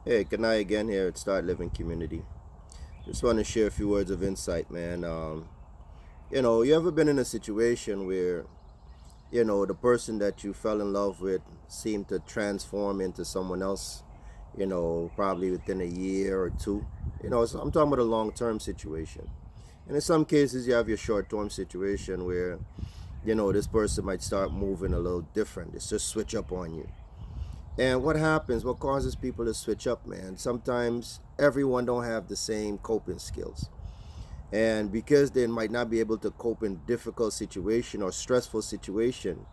Hey, Kanai again here at Start Living Community. Just want to share a few words of insight, man. You ever been in a situation where, the person that you fell in love with seemed to transform into someone else, probably within a year or two? So I'm talking about a long term situation. And in some cases, you have your short term situation where, this person might start moving a little different. It's just switch up on you. And what happens, what causes people to switch up, man? Sometimes everyone don't have the same coping skills. And because they might not be able to cope in difficult situation or stressful situation,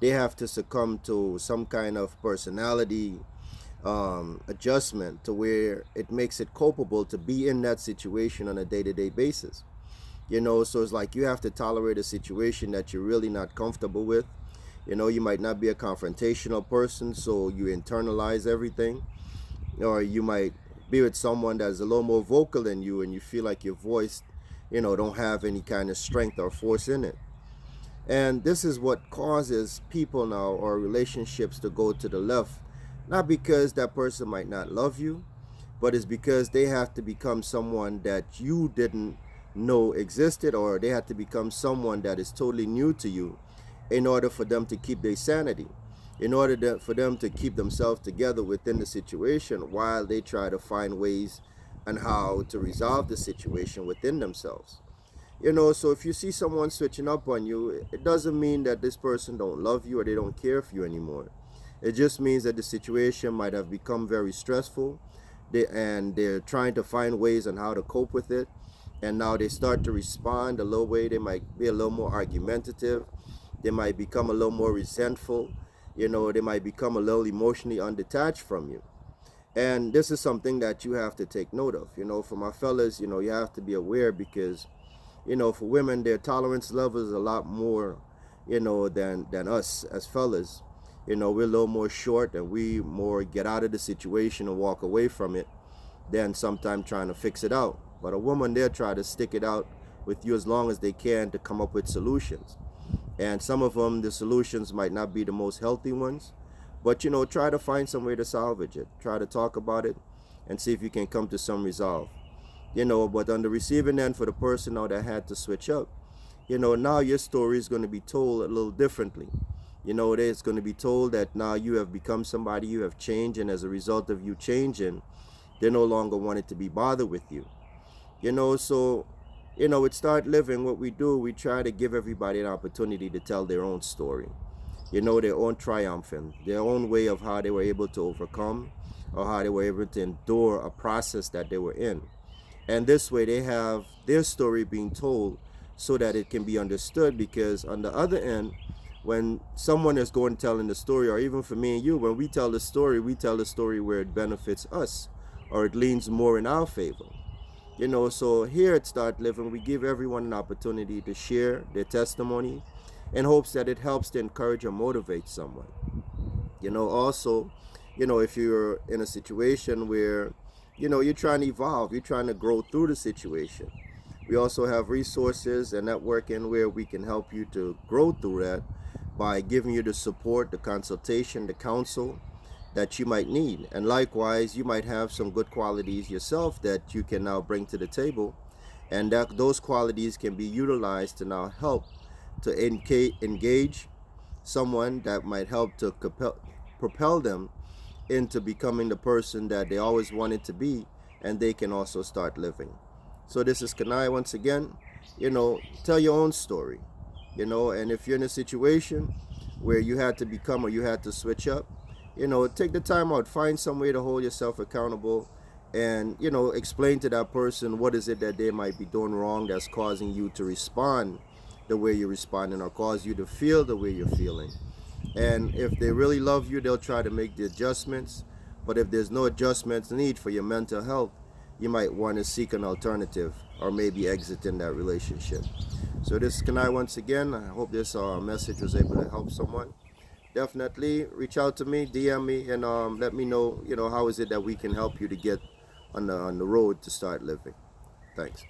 they have to succumb to some kind of personality adjustment to where it makes it copable to be in that situation on a day-to-day basis. So it's like you have to tolerate a situation that you're really not comfortable with. You might not be a confrontational person, so you internalize everything. Or you might be with someone that's a little more vocal than you and you feel like your voice, don't have any kind of strength or force in it. And this is what causes people now or relationships to go to the left. Not because that person might not love you, but it's because they have to become someone that you didn't know existed, or they have to become someone that is totally new to you in order for them to keep their sanity, in order for them to keep themselves together within the situation while they try to find ways on how to resolve the situation within themselves. So if you see someone switching up on you, it doesn't mean that this person don't love you or they don't care for you anymore. It just means that the situation might have become very stressful, and they're trying to find ways on how to cope with it. And now they start to respond a little way. They might be a little more argumentative. They might become a little more resentful. They might become a little emotionally undetached from you. And this is something that you have to take note of. For my fellas, you have to be aware because, for women, their tolerance level is a lot more, than us as fellas. We're a little more short and we more get out of the situation and walk away from it than sometimes trying to fix it out. But a woman, they'll try to stick it out with you as long as they can to come up with solutions. And some of them, the solutions might not be the most healthy ones, but try to find some way to salvage it. Try to talk about it and see if you can come to some resolve. But on the receiving end, for the person now that had to switch up, now your story is going to be told a little differently. It's going to be told that now you have become somebody, you have changed, and as a result of you changing, they no longer wanted to be bothered with you. So with Start Living, what we do, we try to give everybody an opportunity to tell their own story, their own triumph and their own way of how they were able to overcome or how they were able to endure a process that they were in. And this way they have their story being told so that it can be understood, because on the other end, when someone is going telling the story, or even for me and you, when we tell the story, we tell the story where it benefits us or it leans more in our favor. So here at Start Living, we give everyone an opportunity to share their testimony in hopes that it helps to encourage or motivate someone. Also, if you're in a situation where, you're trying to evolve, you're trying to grow through the situation, we also have resources and networking where we can help you to grow through that by giving you the support, the consultation, the counsel that you might need. And likewise, you might have some good qualities yourself that you can now bring to the table, and that those qualities can be utilized to now help to engage someone that might help to propel them into becoming the person that they always wanted to be, and they can also start living. So this is Kanai once again. Tell your own story. And if you're in a situation where you had to become or you had to switch up, take the time out, find some way to hold yourself accountable, and explain to that person what is it that they might be doing wrong that's causing you to respond the way you're responding, or cause you to feel the way you're feeling. And if they really love you, they'll try to make the adjustments. But if there's no adjustments need for your mental health, you might want to seek an alternative or maybe exit in that relationship. So this is Kanai once again. I hope this message was able to help someone. Definitely reach out to me, DM me, and let me know, how is it that we can help you to get on the road to start living. Thanks.